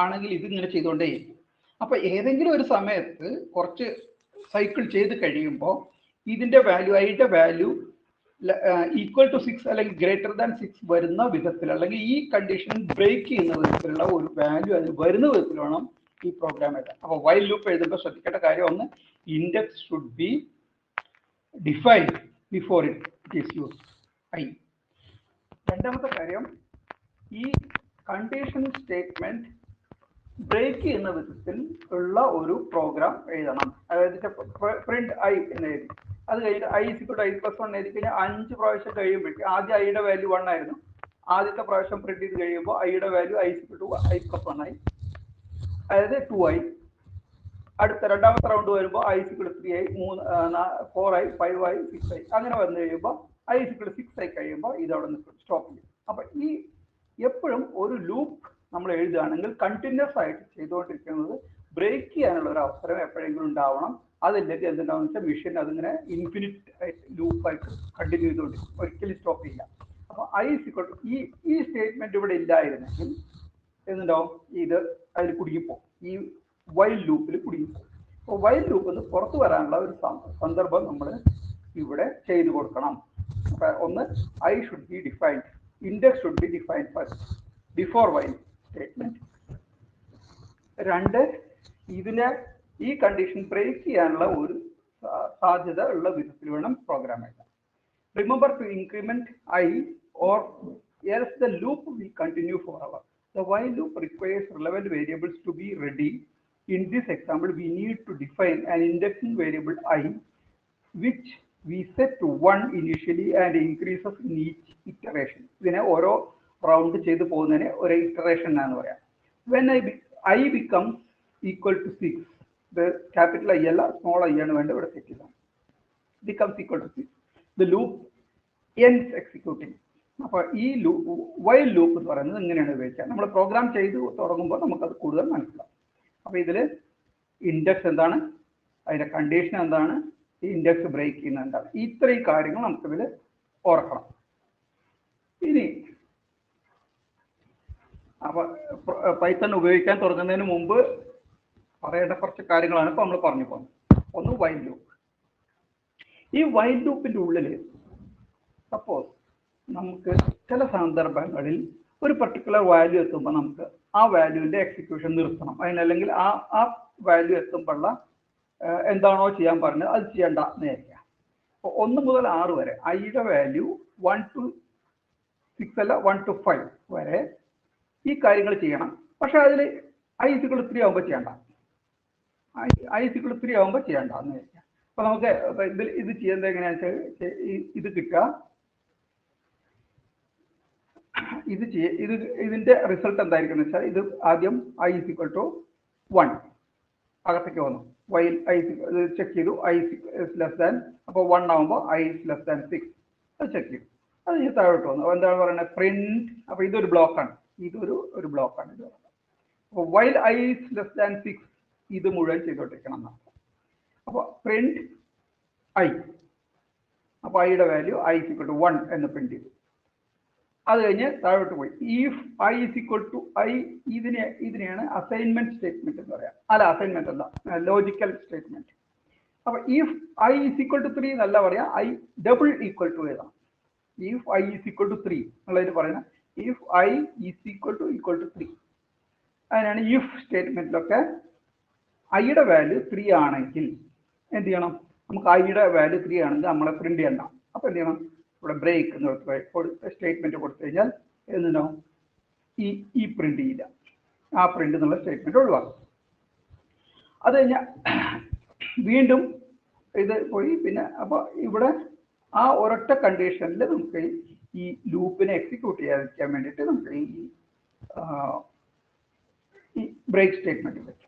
ആണെങ്കിൽ ഇതിങ്ങനെ ചെയ്തുകൊണ്ടേയിരിക്കും. അപ്പൊ ഏതെങ്കിലും ഒരു സമയത്ത് കുറച്ച് സൈക്കിൾ ചെയ്ത് കഴിയുമ്പോൾ ഇതിന്റെ വാല്യൂ ഐയുടെ വാല്യൂ = 6 അല്ലെങ്കിൽ >6 വരുന്ന വിധത്തിൽ, അല്ലെങ്കിൽ ഈ കണ്ടീഷൻ ബ്രേക്ക് ചെയ്യുന്ന വിധത്തിലുള്ള ഒരു വാല്യൂ അതിന് വരുന്ന വിധത്തിൽ വേണം ഈ പ്രോഗ്രാം എഴുതാൻ. അപ്പോൾ വൈൽ ലൂപ്പ് എഴുതുമ്പോൾ ശ്രദ്ധിക്കേണ്ട കാര്യം ഒന്ന്, index should be defined before it is used I. രണ്ടാമത്തെ കാര്യം, ഈ കണ്ടീഷൻ സ്റ്റേറ്റ്മെന്റ് ബ്രേക്ക് ചെയ്യുന്ന വിധത്തിൽ ഉള്ള ഒരു പ്രോഗ്രാം എഴുതണം. അതായത് പ്രിന്റ് ഐ എന്ന് എഴുതി, അത് കഴിഞ്ഞിട്ട് I = I + 1 എഴുതി കഴിഞ്ഞാൽ 5 പ്രാവശ്യം കഴിയുമ്പോഴേക്കും ആദ്യം ഐയുടെ വാല്യൂ 1 ആയിരുന്നു, ആദ്യത്തെ പ്രാവശ്യം പ്രിന്റ് ചെയ്ത് കഴിയുമ്പോൾ ഐയുടെ വാല്യൂ I = I + 1 ആയി, അതായത് 2i. അടുത്ത രണ്ടാമത്തെ റൗണ്ട് വരുമ്പോൾ I = 3i, 4i, 5i, 6i, അങ്ങനെ വന്നു കഴിയുമ്പോൾ I = 6 ആയി കഴിയുമ്പോൾ ഇതവിടെ നിന്ന് സ്റ്റോപ്പ് ചെയ്യും. അപ്പൊ ഈ എപ്പോഴും ഒരു ലൂപ്പ് നമ്മൾ എഴുതുകയാണെങ്കിൽ കണ്ടിന്യൂസ് ആയിട്ട് ചെയ്തുകൊണ്ടിരിക്കുന്നത് ബ്രേക്ക് ചെയ്യാനുള്ള ഒരു അവസരം എപ്പോഴെങ്കിലും ഉണ്ടാവണം. അതില്ലെങ്കിൽ എന്തുണ്ടാവും വെച്ചാൽ മെഷീൻ അതിങ്ങനെ ഇൻഫിനിറ്റ് ആയിട്ട് ലൂപ്പായിട്ട് കണ്ടിന്യൂ ചെയ്തുകൊണ്ടിരിക്കും, ഒരിക്കലും സ്റ്റോപ്പ് ചെയ്യില്ല. അപ്പൊ ഈ സ്റ്റേറ്റ്മെന്റ് ഇവിടെ ഇല്ലായിരുന്നെങ്കിൽ എന്തുണ്ടാവും, ഇത് അതിൽ കുടുങ്ങിപ്പോകും, ഈ വൈൽ ലൂപ്പിൽ കുടുങ്ങിപ്പോകും. അപ്പോൾ വൈൽ ലൂപ്പിൽ നിന്ന് പുറത്തു വരാനുള്ള ഒരു സന്ദർഭം നമ്മൾ ഇവിടെ ചെയ്തു കൊടുക്കണം. ഒന്ന്, I should be defined, index should be defined first before while statement. രണ്ട്, ഇതിനെ ഈ കണ്ടീഷൻ ബ്രേക്ക് ചെയ്യാനുള്ള ഒരു സാധ്യത ഉള്ള വിധത്തിൽ വേണം പ്രോഗ്രാം എഴുതാൻ. Remember to increment I or else the loop will continue forever. The while loop requires relevant variables to be ready. In this example, we need to define an indexing variable I, which we set to 1 initially and increases in each iteration. ഇതിനെ ഓരോ റൗണ്ട് ചെയ്ത് പോകുന്നതിന് ഒരു ഇറ്ററേഷൻ എന്നാണ് പറയാം. When I becomes equal to 6, the capital I അല്ല സ്മോൾ I ആണ് വേണ്ടത് ഇവിടെ സെറ്റ് ചെയ്താൽ, becomes equal to 6, the loop ends executing. അപ്പോൾ ഈ വൈൽ ലൂപ്പ് എന്ന് പറയുന്നത് ഇങ്ങനെയാണ് ഉപയോഗിക്കുക. നമ്മൾ പ്രോഗ്രാം ചെയ്ത് തുടങ്ങുമ്പോൾ നമുക്കത് കൂടുതൽ മനസ്സിലാവും. അപ്പോൾ ഇതിൽ ഇൻഡെക്സ് എന്താണ്, അതിന്റെ കണ്ടീഷൻ എന്താണ്, ഈ ഇൻഡെക്സ് ബ്രേക്ക് ചെയ്യുന്നത് എന്താണ്, ഇത്രയും കാര്യങ്ങൾ നമുക്കിതിൽ ഓർക്കണം. ഇനി അപ്പോൾ പൈത്തൺ ഉപയോഗിക്കാൻ തുടങ്ങുന്നതിന് മുമ്പ് പറയേണ്ട കുറച്ച് കാര്യങ്ങളാണ് ഇപ്പോൾ നമ്മൾ പറഞ്ഞു പോകുന്നത്. ഒന്ന്, വൈൽ ലൂപ്പ്. ഈ വൈൽ ലൂപ്പിന്റെ ഉള്ളിൽ സപ്പോസ് നമുക്ക് ചില സന്ദർഭങ്ങളിൽ ഒരു പർട്ടിക്കുലർ വാല്യൂ എത്തുമ്പോൾ നമുക്ക് ആ വാല്യൂവിന്റെ എക്സിക്യൂഷൻ നിർത്തണം. അതിനല്ലെങ്കിൽ ആ വാല്യൂ എത്തുമ്പോഴുള്ള എന്താണോ ചെയ്യാൻ പറഞ്ഞത് അത് ചെയ്യേണ്ട എന്ന് വിചാരിക്കുക. അപ്പോൾ 1 മുതൽ 6 വരെ ഐയുടെ വാല്യൂ 1 to 6 അല്ല 1 to 5 വരെ ഈ കാര്യങ്ങൾ ചെയ്യണം. പക്ഷെ അതിൽ I = 3 ആകുമ്പോൾ ചെയ്യണ്ട, I = 3 ആകുമ്പോൾ ചെയ്യണ്ട എന്ന് വിചാരിക്കുക. അപ്പൊ നമുക്ക് ഇത് ചെയ്യുന്നത് എങ്ങനെയാണെന്ന് വെച്ചാൽ ഇത് കിട്ടുക, ഇതിന്റെ റിസൾട്ട് എന്തായിരിക്കും എന്ന് വെച്ചാൽ ഇത് ആദ്യം I = 1 അകത്തേക്ക് വന്നു, while I check ചെയ്തു I is less than അപ്പോൾ 1 ആകുമ്പോൾ I is less than 6 അത് ചെക്ക് ചെയ്തു. അത് ഞാൻ താഴോട്ട് വന്നു. അപ്പോൾ എന്താണ് പറയുന്നത്? പ്രിന്റ്. അപ്പോൾ ഇതൊരു ബ്ലോക്കാണ്, ഇതൊരു ബ്ലോക്കാണ് ഇത്. അപ്പോൾ while I is less than 6 ഇത് മുഴുവൻ ചെയ്തോണ്ടിരിക്കണം എന്നാണ്. അപ്പോൾ പ്രിന്റ് I, അപ്പോൾ ഐയുടെ value I is equal to 1 എന്ന് പ്രിന്റ് ചെയ്തു. അത് കഴിഞ്ഞ് താഴോട്ട് പോയി. If I is equal to I, ഇതിനെയാണ് അസൈൻമെന്റ് സ്റ്റേറ്റ്മെന്റ് എന്ന് പറയാം. അല്ല, അസൈൻമെന്റ് അല്ല, ലോജിക്കൽ സ്റ്റേറ്റ്മെന്റ്. അപ്പൊ if I is equal to 3 എന്നല്ല പറയാ, I ഡബിൾ ഈക്വൽ ടു ഏതാണ്. If I is equal to 3 എന്നുള്ളതിന് പറയുന്നത് if I is equal to 3. അതിനാണ് ഇഫ് സ്റ്റേറ്റ്മെന്റിലൊക്കെ ഐയുടെ വാല്യൂ 3 ആണെങ്കിൽ എന്ത് ചെയ്യണം? നമുക്ക് ഐയുടെ വാല്യൂ 3 ആണെങ്കിൽ നമ്മളെ പ്രിന്റ് ചെയ്യണ്ട. അപ്പൊ എന്ത് ചെയ്യണം? ഇവിടെ ബ്രേക്ക് എന്ന് സ്റ്റേറ്റ്മെന്റ് കൊടുത്തു കഴിഞ്ഞാൽ എന്തിനോ ഈ പ്രിന്റ് ചെയ്യില്ല, ആ പ്രിന്റ് എന്നുള്ള സ്റ്റേറ്റ്മെന്റ് ഒഴിവാക്കും. അത് കഴിഞ്ഞാൽ വീണ്ടും ഇത് പോയി. പിന്നെ അപ്പോൾ ഇവിടെ ആ ഒരൊറ്റ കണ്ടീഷനിൽ നമുക്ക് ഈ ലൂപ്പിനെ എക്സിക്യൂട്ട് ചെയ്യാതിരിക്കാൻ വേണ്ടിയിട്ട് നമുക്ക് ഈ ബ്രേക്ക് സ്റ്റേറ്റ്മെന്റ് വെക്കും.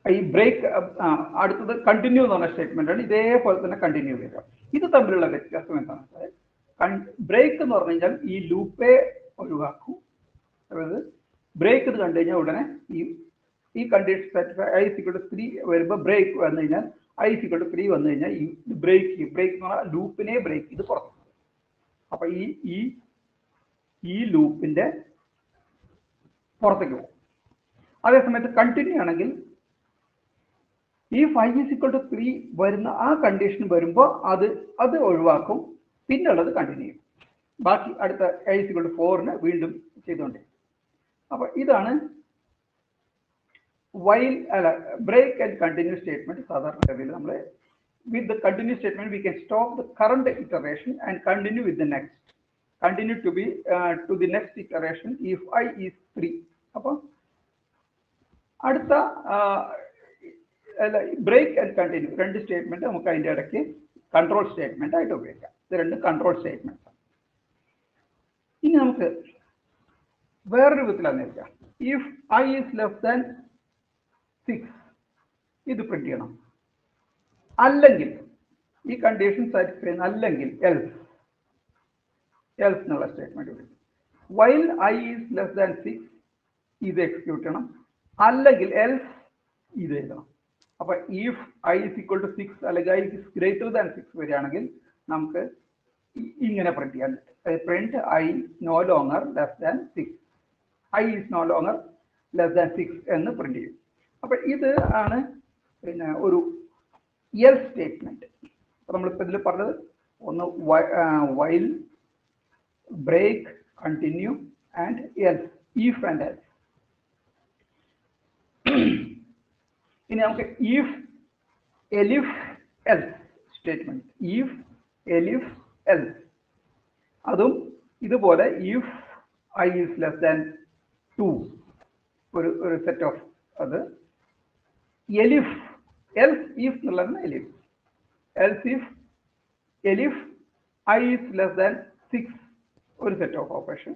ഈ ബ്രേക്ക് അടുത്തത് കണ്ടിന്യൂ എന്ന് പറഞ്ഞ സ്റ്റേറ്റ്മെന്റ് ആണ്. ഇതേപോലെ തന്നെ കണ്ടിന്യൂ വരിക. ഇത് തമ്മിലുള്ള വ്യത്യാസം എന്താണെന്ന് വെച്ചാൽ ബ്രേക്ക് എന്ന് പറഞ്ഞു കഴിഞ്ഞാൽ ഈ ലൂപ്പേ ഒഴിവാക്കും. അതായത് ബ്രേക്ക് ഇത് കണ്ടു കഴിഞ്ഞാൽ ഉടനെ ഈ condition satisfy I is equal to 3 വരുമ്പോൾ ബ്രേക്ക് വന്നു കഴിഞ്ഞാൽ I is equal to 3 വന്നു കഴിഞ്ഞാൽ ഈ ബ്രേക്ക് എന്ന് പറഞ്ഞാൽ ലൂപ്പിനെ ബ്രേക്ക് ചെയ്ത് പുറത്തു. അപ്പൊ ഈ ലൂപ്പിന്റെ പുറത്തേക്ക് പോകും. അതേസമയത്ത് കണ്ടിന്യൂ ആണെങ്കിൽ if I is equal to 3 വരുന്ന ആ കണ്ടീഷൻ വരുമ്പോൾ അത് ഒഴിവാക്കും, പിന്നുള്ളത് കണ്ടിന്യൂ ചെയ്യും. ബാക്കി അടുത്ത I is equal to 4 വീണ്ടും ചെയ്തുകൊണ്ടിരിക്കും. അപ്പൊ ഇതാണ് while break and continue statement. സാധാരണഗതിയിൽ നമ്മൾ with the continue statement we can stop the current iteration and continue with the next, continue to be to the next iteration if I is 3. അപ്പോൾ അടുത്ത ബ്രേക്ക് ആൻഡ് കണ്ടിന്യൂ രണ്ട് സ്റ്റേറ്റ്മെന്റ് നമുക്ക് അതിൻ്റെ ഇടയ്ക്ക് കൺട്രോൾ സ്റ്റേറ്റ്മെന്റ് ആയിട്ട് ഉപയോഗിക്കാം. ഇത് രണ്ട് കൺട്രോൾ സ്റ്റേറ്റ്മെന്റ്. ഇനി നമുക്ക് വേറൊരു വിധത്തിലാണ് നോക്കാം. If I is less than 6 ഇത് പ്രിന്റ് ചെയ്യണം. അല്ലെങ്കിൽ ഈ കണ്ടീഷൻ സാറ്റിസ്ഫൈ ചെയ്യുന്ന അല്ലെങ്കിൽ എൽസ് എന്നുള്ള സ്റ്റേറ്റ്മെന്റ് ഉപയോഗിക്കും. while I is less than 6 ഇത് എക്സിക്യൂട്ട് ചെയ്യണം. അല്ലെങ്കിൽ എൽസ് ഇത് എഴുതണം. അപ്പൊ if I is equal to 6 അല്ലെങ്കിൽ I is greater than 6 വരികയാണെങ്കിൽ നമുക്ക് ഇങ്ങനെ പ്രിന്റ് ചെയ്യാൻ പറ്റും. Print I no longer less than 6, I is no longer less than 6 എന്ന് പ്രിന്റ് ചെയ്യും. അപ്പൊ ഇത് ആണ് പിന്നെ ഒരു എൽസ് സ്റ്റേറ്റ്മെന്റ്. നമ്മളിപ്പോൾ ഇതിൽ പറഞ്ഞത് ഒന്ന് while, break, continue and else, if and else. ഇനി നമുക്ക് if elif else statement. If elif else അതും ഇതുപോലെ if I is less than 2 ഒരു സെറ്റ് ഓഫ് അത് എലിഫ് എൽസ് ഇഫ് എന്നുള്ളതാണ് elif. Else if elif I is less than 6 ഒരു set of operation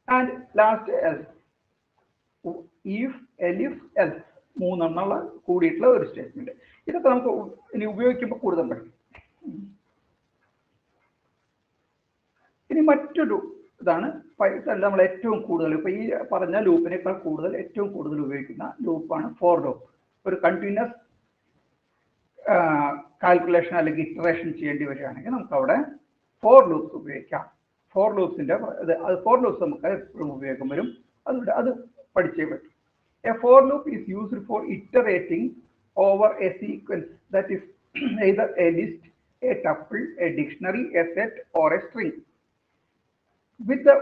and last else if elif else മൂന്നെണ്ണമുള്ള കൂടിയിട്ടുള്ള ഒരു സ്റ്റേറ്റ്മെന്റ്. ഇതൊക്കെ നമുക്ക് ഇനി ഉപയോഗിക്കുമ്പോൾ കൂടുതൽ പഠിക്കും. ഇനി മറ്റൊരു ഇതാണ് നമ്മൾ ഏറ്റവും കൂടുതൽ ഇപ്പൊ ഈ പറഞ്ഞ ലൂപ്പിനേക്കാൾ ഏറ്റവും കൂടുതൽ ഉപയോഗിക്കുന്ന ലൂപ്പാണ് ഫോർ ലൂപ്പ്. ഒരു കണ്ടിന്യൂസ് കാൽക്കുലേഷൻ അല്ലെങ്കിൽ ഇറ്ററേഷൻ ചെയ്യേണ്ടി വരികയാണെങ്കിൽ നമുക്ക് അവിടെ ഫോർ ലൂപ്സ് ഉപയോഗിക്കാം. ഫോർ ലൂപ്സിന്റെ ഫോർ ലൂപ്സ് നമുക്ക് എപ്പോഴും ഉപയോഗം വരും. അത് പഠിച്ചേ പറ്റും. A for loop is used for iterating over a sequence that is either a list, a tuple, a dictionary, a set or a string. With the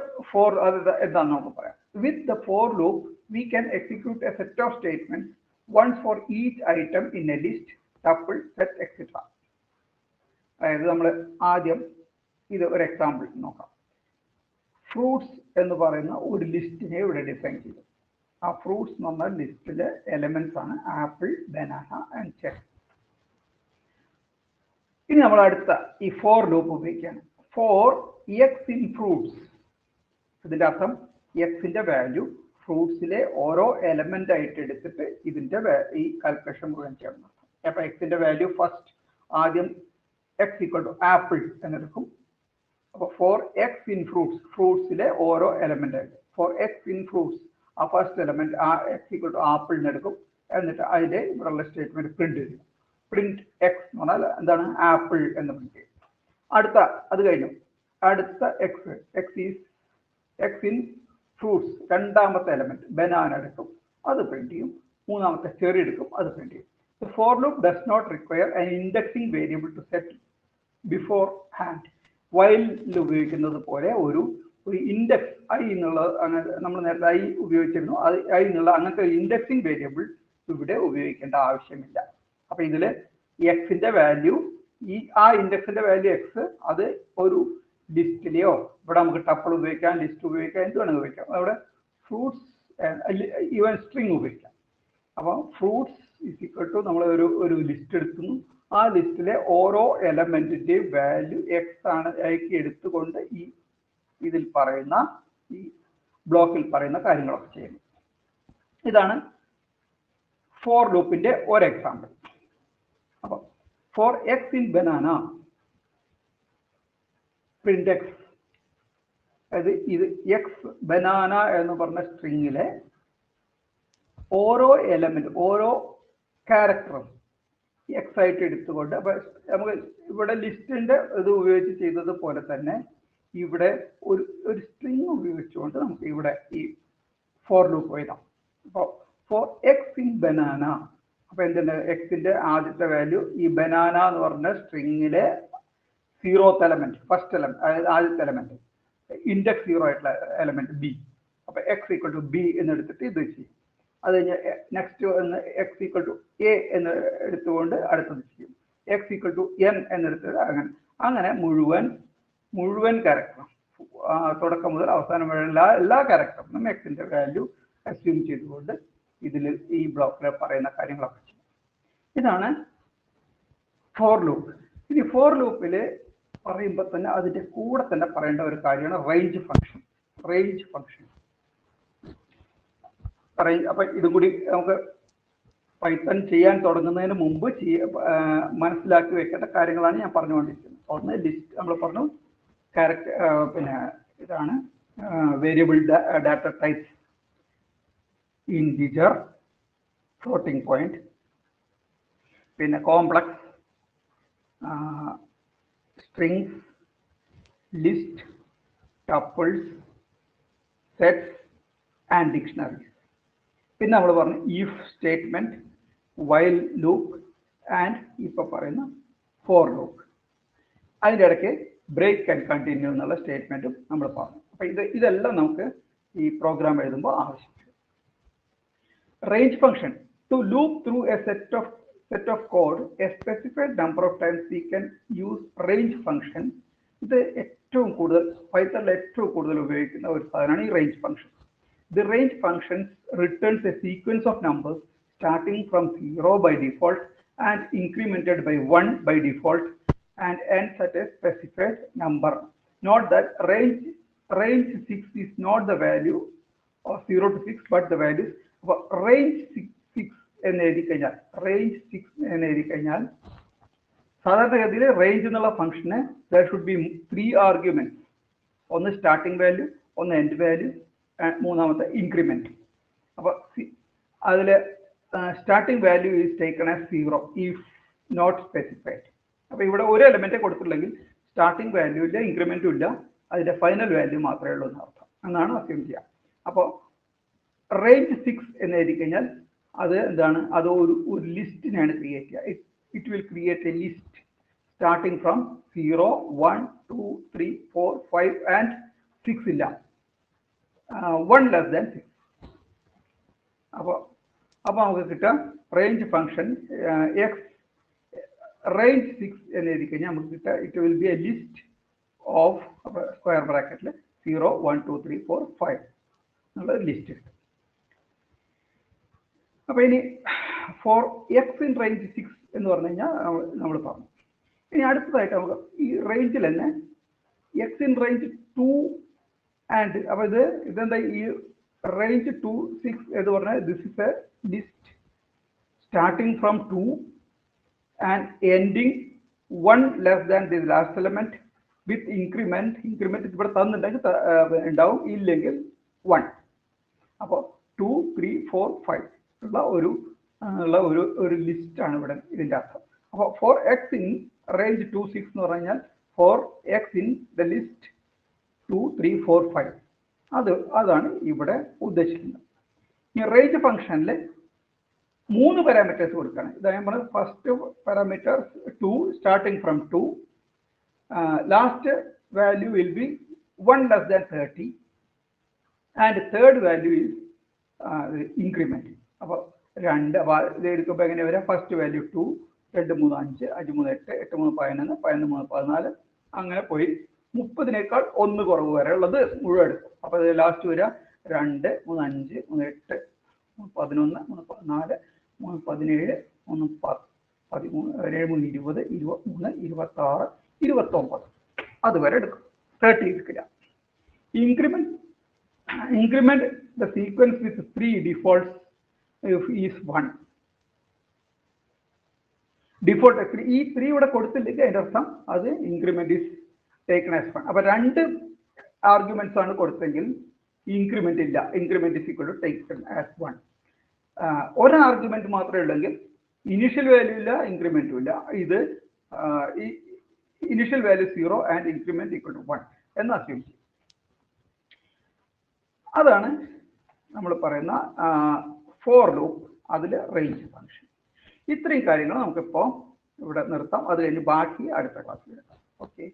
for loop we can execute a set of statements, once for each item in a list, tuple, set, etc. അതായത് നമ്മൾ ആദ്യം ഇത് ഒരു എക്സാമ്പിൾ നോക്കാം. ഫ്രൂട്ട്സ് എന്ന് പറയുന്ന ഒരു ലിസ്റ്റിനെ ഇവിടെ ഡിഫൈൻ ചെയ്തു. ആ ഫ്രൂട്ട്സ് എന്ന് പറഞ്ഞ ലിസ്റ്റിലെ എലമെന്റ്സ് ആണ് ആപ്പിൾ, ബനാന ആൻഡ് ചെറി. ഇനി നമ്മൾ അടുത്ത ഈ ഫോർ ലൂപ്പ് ഉപയോഗിക്കുകയാണ്. ഫോർ എക്സ് ഇൻ ഫ്രൂട്ട്സ്, ഇതിന്റെ അർത്ഥം എക്സിന്റെ വാല്യൂ ഫ്രൂട്ട്സിലെ ഓരോ എലമെന്റ് ആയിട്ട് എടുത്തിട്ട് ഇതിന്റെ ഈ കാൽക്കുലേഷൻ മുഴുവൻ ചെയ്യണം. അപ്പൊ എക്സിന്റെ വാല്യൂ ഫസ്റ്റ് ആദ്യം എക്സ് ഈക്വൽ ടു ആപ്പിൾ എന്നെടുക്കും. അപ്പോൾ ഫോർ എക്സ് ഇൻ ഫ്രൂട്ട്സ്, ഫ്രൂട്ട്സിലെ ഓരോ എലമെന്റ് ആയിട്ട് ഫോർ എക്സ് ഇൻ ഫ്രൂട്ട്സ് ആ ഫസ്റ്റ് എലമെന്റ് ആ എക്സ് ഈക്വൽ ടു ആപ്പിളിന് എടുക്കും. എന്നിട്ട് അതിന്റെ ഇവിടെയുള്ള സ്റ്റേറ്റ്മെന്റ് പ്രിന്റ് ചെയ്യും. പ്രിന്റ് എക്സ് എന്ന് പറഞ്ഞാൽ എന്താണ്, ആപ്പിൾ എന്ന് പ്രിന്റ് ചെയ്യും. അടുത്ത അത് കഴിഞ്ഞു അടുത്ത എക്സ് എക്സ് ഇൻ ഫ്രൂട്ട്സ് രണ്ടാമത്തെ എലമെന്റ് ബനാന എടുക്കും, അത് പ്രിന്റ് ചെയ്യും. മൂന്നാമത്തെ ചെറി എടുക്കും, അത് പ്രിന്റ് ചെയ്യും. For loop does not require an indexing variable to set before hand. വൈലിൽ ഉപയോഗിക്കുന്നത് പോലെ ഒരു ഇൻഡെക്സ് ഐ എന്നുള്ളത് അങ്ങനെ നമ്മൾ നേരത്തെ ഐ ഉപയോഗിച്ചിരുന്നു, അത് ഐ എന്നുള്ള അങ്ങനത്തെ ഒരു ഇൻഡെക്സിംഗ് വേരിയബിൾ ഇവിടെ ഉപയോഗിക്കേണ്ട ആവശ്യമില്ല. അപ്പൊ ഇതില് എക്സിന്റെ വാല്യൂ ആ ഇൻഡെക്സിന്റെ വാല്യൂ എക്സ് അത് ഒരു ലിസ്റ്റിലെയോ ഇവിടെ നമുക്ക് ടപ്പിൾ ഉപയോഗിക്കാം, ലിസ്റ്റ് ഉപയോഗിക്കാം, എന്ത് വേണമെങ്കിൽ ഉപയോഗിക്കാം. അവിടെ ഫ്രൂട്ട്സ് ഈവൻ സ്ട്രിങ് ഉപയോഗിക്കാം. അപ്പോൾ ഫ്രൂട്ട്സ് ഈസ് ഈക്വൽ ടു നമ്മൾ ഒരു ലിസ്റ്റ് എടുക്കുന്നു, ആ ലിസ്റ്റിലെ ഓരോ എലമെന്റിന്റെയും വാല്യൂ എക്സ് ആണ് ആക്കി എടുത്തുകൊണ്ട് ഇതിൽ പറയുന്ന ഈ ബ്ലോക്കിൽ പറയുന്ന കാര്യങ്ങളൊക്കെ ചെയ്യുന്നു. ഇതാണ് ഫോർ ലൂപ്പിന്റെ ഒരു എക്സാമ്പിൾ. അപ്പൊ for X in banana print X, അതായത് ഇത് എക്സ് ബനാന എന്ന് പറഞ്ഞ സ്ട്രിങ്ങിലെ ഓരോ എലമെന്റ് ഓരോ ക്യാരക്ടറും എക്സ് ആയിട്ട് എടുത്തുകൊണ്ട്, അപ്പൊ നമുക്ക് ഇവിടെ ലിസ്റ്റിന്റെ ഇത് ഉപയോഗിച്ച് ചെയ്തതുപോലെ തന്നെ ഇവിടെ ഒരു സ്ട്രിങ് ഉപയോഗിച്ചുകൊണ്ട് നമുക്ക് ഇവിടെ ഈ ഫോർ ലൂപ്പ് എഴുതാം. അപ്പോൾ ഫോർ എക്സ് ഇൻ ബനാന, അപ്പൊ എന്തുണ്ട്, എക്സിന്റെ ആദ്യത്തെ വാല്യൂ ഈ ബനാന എന്ന് പറഞ്ഞ സ്ട്രിങ്ങിലെ 0th എലമെന്റ്, ഫസ്റ്റ് എലമെന്റ്, അതായത് ആദ്യത്തെ എലമെന്റ്, ഇൻഡെക്സ് 0 ആയിട്ടുള്ള എലമെന്റ് ബി. അപ്പൊ എക്സ് ഈക്വൽ ടു ബി എന്ന് എടുത്തിട്ട് ഇത് ചെയ്യും. അത് കഴിഞ്ഞ് next X equal to A എന്ന് എടുത്തുകൊണ്ട് അടുത്തത് ചെയ്യും. എക്സ് ഈക്വൽ ടു എൻ എന്നെടുത്തത് അങ്ങനെ മുഴുവൻ ക്യാരക്ടറും തുടക്കം മുതൽ അവസാനം വരെ എല്ലാ ക്യാരക്ടറിനും എക്സിന്റെ വാല്യൂ അസ്യൂം ചെയ്തുകൊണ്ട് ഇതിൽ ഈ ബ്ലോക്കിൽ പറയുന്ന കാര്യങ്ങളൊക്കെ ചെയ്യും. ഇതാണ് ഫോർ ലൂപ്പ്. ഇനി ഫോർ ലൂപ്പിൽ പറയുമ്പോൾ തന്നെ അതിന്റെ കൂടെ തന്നെ പറയേണ്ട ഒരു കാര്യമാണ് റേഞ്ച് ഫംഗ്ഷൻ. അപ്പൊ ഇതും കൂടി നമുക്ക് പൈത്തൺ ചെയ്യാൻ തുടങ്ങുന്നതിന് മുമ്പ് മനസ്സിലാക്കി വെക്കേണ്ട കാര്യങ്ങളാണ് ഞാൻ പറഞ്ഞുകൊണ്ടിരിക്കുന്നത്. ഒന്ന് ലിസ്റ്റ് നമ്മൾ പറഞ്ഞു, ക്യാരക്ടർ, പിന്നെ ഇതാണ് variable data types, integer, floating point, പിന്നെ complex, strings, list, tuples, sets and dictionaries. പിന്നെ നമ്മൾ പറഞ്ഞു if statement, while loop and ഇപ്പൊ പറയുന്ന ഫോർ ലൂപ്പ്. അതിൻ്റെ ഇടയ്ക്ക് ബ്രേക്ക് ആൻഡ് കണ്ടിന്യൂ എന്നുള്ള സ്റ്റേറ്റ്മെന്റും നമ്മൾ പറഞ്ഞു. അപ്പൊ ഇതെല്ലാം നമുക്ക് ഈ പ്രോഗ്രാം എഴുതുമ്പോൾ ആവശ്യമുണ്ട്. Range function, to loop through a set of code a specified number of times we can use range function. ഇത് ഏറ്റവും കൂടുതൽ പൈത്തണിൽ ഏറ്റവും കൂടുതൽ ഉപയോഗിക്കുന്ന ഒരു സാധനമാണ് ഈ range function. The range function returns a sequence of numbers starting from 0 by default and incremented by 1 by default and ends at a specified number. Note that range 6 is not the value of 0 to 6 but the values of range 6 എന്ന് എഴുതി കഴിഞ്ഞാൽ സാധാരണഗതിയിൽ റേഞ്ച് എന്നുള്ള ഫംഗ്ഷന് there should be 3 arguments. ഒന്ന് സ്റ്റാർട്ടിംഗ് വാല്യൂ, ഒന്ന് എൻഡ് വാല്യൂ, മൂന്നാമത്തെ ഇൻക്രിമെന്റ്. അപ്പൊ അതില് starting value is taken as 0 if not specified. അപ്പൊ ഇവിടെ ഒരു എലമെന്റ് കൊടുത്തില്ലെങ്കിൽ സ്റ്റാർട്ടിംഗ് വാല്യൂ ഇല്ല, ഇൻക്രിമെന്റും ഇല്ല, അതിന്റെ ഫൈനൽ വാല്യൂ മാത്രമേ ഉള്ളൂ എന്നർത്ഥം എന്നാണ് അസ്യൂം ചെയ്യുക. അപ്പോൾ റേഞ്ച് 6 എന്ന് എഴുതി കഴിഞ്ഞാൽ അത് എന്താണ്, അത് ഒരു ലിസ്റ്റിനെയാണ് ക്രിയേറ്റ് ചെയ്യുക. It will create A list starting from 0, 1, 2, 3, 4, 5 and 6 ഇല്ല, 1 less than 6. അപ്പോൾ നമുക്ക് കിട്ടുക റേഞ്ച് ഫംഗ്ഷൻ എക്സ് റേഞ്ച് 6 എന്ന് എഴുതി കഴിഞ്ഞാൽ നമുക്ക് കിട്ടുക it will be A list of square ബ്രാക്കറ്റിൽ 0, 1, 2, 3, 4, 5 എന്നുള്ള ലിസ്റ്റ് കിട്ടും. അപ്പൊ ഇനി ഫോർ എക്സ് ഇൻ റേഞ്ച് 6 എന്ന് പറഞ്ഞു കഴിഞ്ഞാൽ നമ്മൾ പറഞ്ഞു. ഇനി അടുത്തതായിട്ട് നമുക്ക് ഈ റേഞ്ചിൽ തന്നെ എക്സ് ഇൻ റേഞ്ച് 2 ആൻഡ് അപ്പൊ ഇതെന്താ, ഈ range 2 6 എന്ന് പറഞ്ഞാൽ this is a list starting from 2 and ending 1 less than the last element with increment ഇവിടെ തന്നിട്ടുണ്ടെങ്കിൽ ഉണ്ടാവും, ഇല്ലെങ്കിൽ 1. അപ്പോൾ 2 3 4 5 ഉള്ള ഒരു ലിസ്റ്റ് ആണ് ഇവിടെ ഇതിൻ്റെ അർത്ഥം. അപ്പോൾ ഫോർ എക്സ് ഇൻ റേഞ്ച് 2 6 എന്ന് പറഞ്ഞാൽ for X in the list 2 3 4 5 അതാണ് ഇവിടെ ഉദ്ദേശിക്കുന്നത്. ഈ റേഞ്ച് ഫംഗ്ഷനിൽ 3 പാരാമീറ്റേഴ്സ് കൊടുക്കണം. ഇതാ ഞാൻ പറഞ്ഞത് first parameter 2 starting from 2, last value will be 1 less than 30 and third value is increment. അപ്പോൾ 2 ഇത് എടുക്കുമ്പോൾ എങ്ങനെ വരാം? ഫസ്റ്റ് വാല്യൂ 2, 2 3 5, 5 3 8, 8 3 11, 11 3 14 അങ്ങനെ പോയി 30-നേക്കാൾ 1 കുറവ് വരെ ഉള്ളത് മുഴുവൻ എടുക്കും. അപ്പോൾ ഇത് ലാസ്റ്റ് വരിക 2 3 5 3 8 11 3 14 3 17 3 13 7 3 20 23 26 29 അതുവരെ എടുക്കും. 30 എടുക്കില്ല. Increment the sequence with 3 defaults is 1. Default 3 ഈ 3 ഇവിടെ കൊടുത്തില്ലെങ്കിൽ അതിൻ്റെ അർത്ഥം അത് ഇൻക്രിമെന്റ് ഈസ് ടേക്കൺ ആസ് 1. അപ്പോൾ 2 ആർഗ്യുമെന്റ്സ് ആണ് കൊടുത്തെങ്കിൽ ഇൻക്രിമെന്റ് ഇല്ല, increment is equal to taken as 1. ഒരു ആർഗ്യുമെന്റ് മാത്രമേ ഉള്ളെങ്കിൽ ഇനിഷ്യൽ വാല്യൂ ഇല്ല, ഇൻക്രിമെന്റും ഇല്ല. ഇത് initial value 0 and increment equal to 1 എന്ന് അസ്യൂം ചെയ്യും. അതാണ് നമ്മൾ പറയുന്ന ഫോർ ലൂപ്പ്, അതിൽ റേഞ്ച് ഫംഗ്ഷൻ. ഇത്രയും കാര്യങ്ങൾ നമുക്കിപ്പോൾ ഇവിടെ നിർത്താം. അത് കഴിഞ്ഞ് ബാക്കി അടുത്ത ക്ലാസ്സിൽ എടുക്കാം. ഓക്കെ.